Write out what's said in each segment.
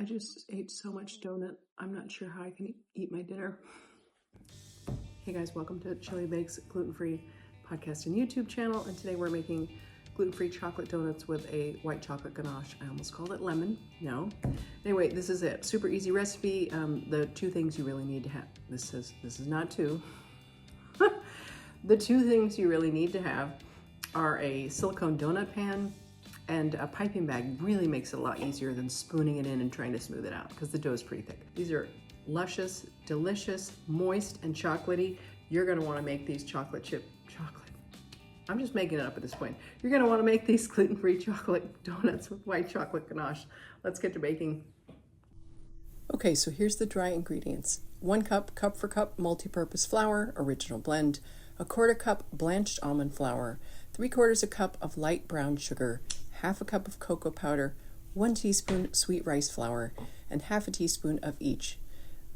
I just ate so much donut. I'm not sure how I can eat my dinner. Hey guys, welcome to Chili Bakes gluten-free podcast and YouTube channel. And today we're making gluten-free chocolate donuts with a white chocolate ganache. I almost called it lemon. No. Anyway, this is a super easy recipe. The two things you really need to have. This is not two. The two things you really need to have are a silicone donut pan and a piping bag. Really makes it a lot easier than spooning it in and trying to smooth it out because the dough is pretty thick. These are luscious, delicious, moist, and chocolatey. You're gonna wanna make these chocolate. I'm just making it up at this point. You're gonna wanna make these gluten-free chocolate donuts with white chocolate ganache. Let's get to baking. Okay, so here's the dry ingredients. 1 cup Cup4Cup Multipurpose flour, original blend, 1/4 cup blanched almond flour, 3/4 cup of light brown sugar, 1/2 cup of cocoa powder, 1 teaspoon sweet rice flour, and 1/2 teaspoon of each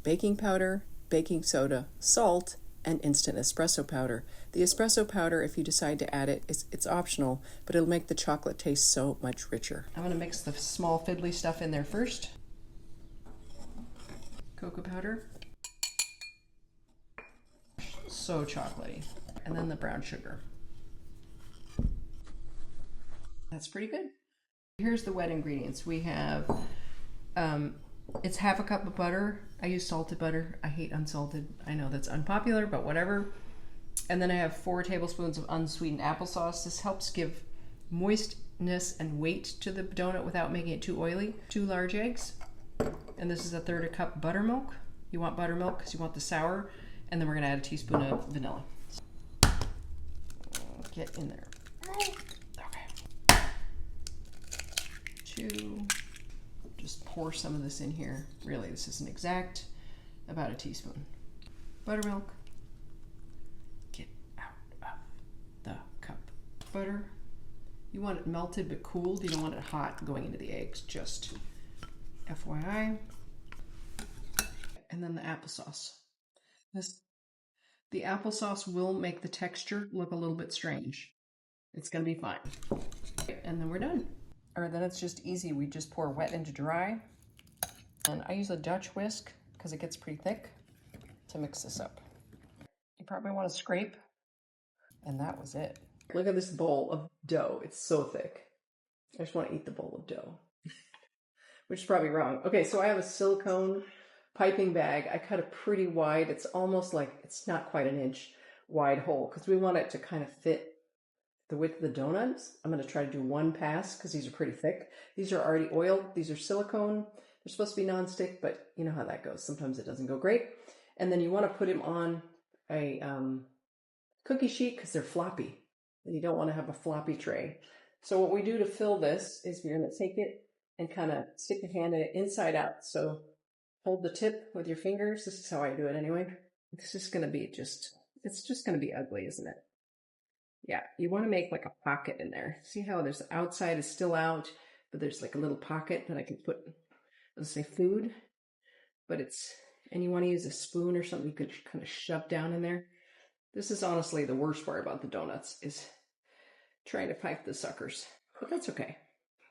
baking powder, baking soda, salt, and instant espresso powder. The espresso powder, if you decide to add it, it's optional, but it'll make the chocolate taste so much richer. I'm gonna mix the small fiddly stuff in there first. Cocoa powder. So chocolatey. And then the brown sugar. That's pretty good. Here's the wet ingredients. We have, it's 1/2 cup of butter. I use salted butter. I hate unsalted. I know that's unpopular, but whatever. And then I have 4 tablespoons of unsweetened applesauce. This helps give moistness and weight to the donut without making it too oily. 2 large eggs. And this is 1/3 cup buttermilk. You want buttermilk because you want the sour. And then we're gonna add a teaspoon of vanilla. Get in there. Okay. 2. Just pour some of this in here. Really, this isn't exact. About a teaspoon. Buttermilk. Get out of the cup. Butter. You want it melted but cooled. You don't want it hot going into the eggs. Just FYI. And then the applesauce. The applesauce will make the texture look a little bit strange. It's gonna be fine. And then we're done. All right, then it's just easy. We just pour wet into dry. And I use a Dutch whisk because it gets pretty thick to mix this up. You probably want to scrape. And that was it. Look at this bowl of dough. It's so thick. I just want to eat the bowl of dough. Which is probably wrong. Okay, so I have a silicone piping bag. I cut it pretty wide. It's almost like, it's not quite an inch wide hole because we want it to kind of fit the width of the donuts. I'm going to try to do 1 pass because these are pretty thick. These are already oiled. These are silicone. They're supposed to be nonstick, but you know how that goes. Sometimes it doesn't go great. And then you want to put them on a cookie sheet because they're floppy. And you don't want to have a floppy tray. So what we do to fill this is we're going to take it and kind of stick your hand in it inside out. So hold the tip with your fingers. This is how I do it anyway. It's just going to be it's just going to be ugly, isn't it? Yeah, you want to make like a pocket in there. See how there's the outside is still out, but there's like a little pocket that I can put, let's say food, and you want to use a spoon or something you could kind of shove down in there. This is honestly the worst part about the donuts is trying to pipe the suckers, but that's okay.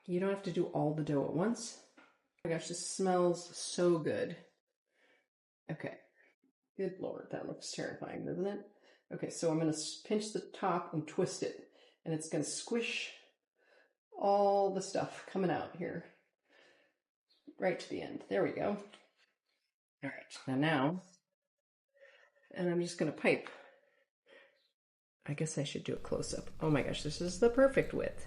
You don't have to do all the dough at once. Oh my gosh, this smells so good. Okay, good Lord, that looks terrifying, doesn't it? Okay, so I'm going to pinch the top and twist it, and it's going to squish all the stuff coming out here right to the end. There we go. All right, now, and I'm just going to pipe. I guess I should do a close-up. Oh my gosh, this is the perfect width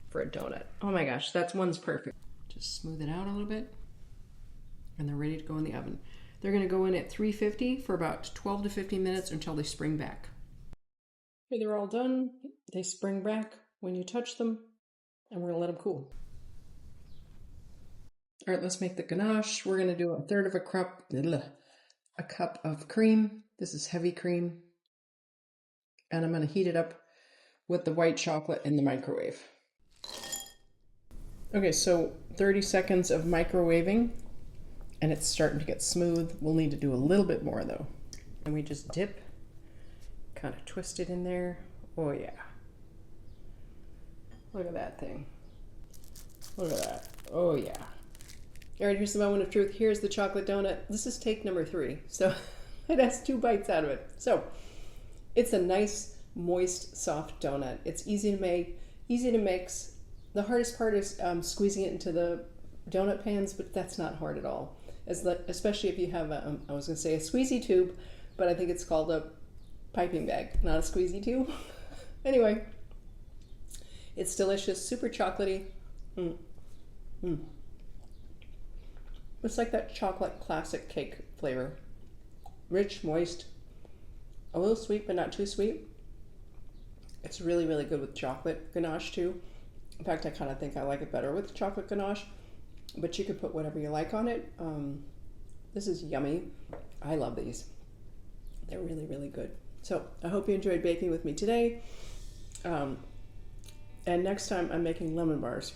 for a donut. Oh my gosh, one's perfect. Just smooth it out a little bit, and they're ready to go in the oven. They're going to go in at 350 for about 12 to 15 minutes until they spring back. Okay, they're all done. They spring back when you touch them, and we're going to let them cool. All right, let's make the ganache. We're going to do 1/3 cup of cream. This is heavy cream. And I'm going to heat it up with the white chocolate in the microwave. Okay, so 30 seconds of microwaving. And it's starting to get smooth. We'll need to do a little bit more though. And we just dip, kind of twist it in there. Oh yeah. Look at that thing. Look at that. Oh yeah. All right, here's the moment of truth. Here's the chocolate donut. This is take number 3, so it has 2 bites out of it. So it's a nice, moist, soft donut. It's easy to make, easy to mix. The hardest part is squeezing it into the donut pans, but that's not hard at all. Especially if you have, I was going to say a squeezy tube, but I think it's called a piping bag, not a squeezy tube. Anyway, it's delicious, super chocolatey. It's like that chocolate classic cake flavor. Rich, moist, a little sweet, but not too sweet. It's really, really good with chocolate ganache too. In fact, I kind of think I like it better with chocolate ganache, but you could put whatever you like on it. This is yummy. I love these. They're really, really good. So I hope you enjoyed baking with me today. And next time I'm making lemon bars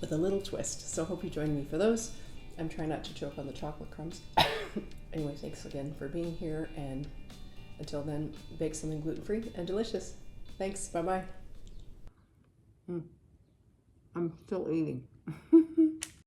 with a little twist. So I hope you join me for those. I'm trying not to choke on the chocolate crumbs. Anyway, thanks again for being here. And until then, bake something gluten-free and delicious. Thanks. Bye-bye. I'm still eating.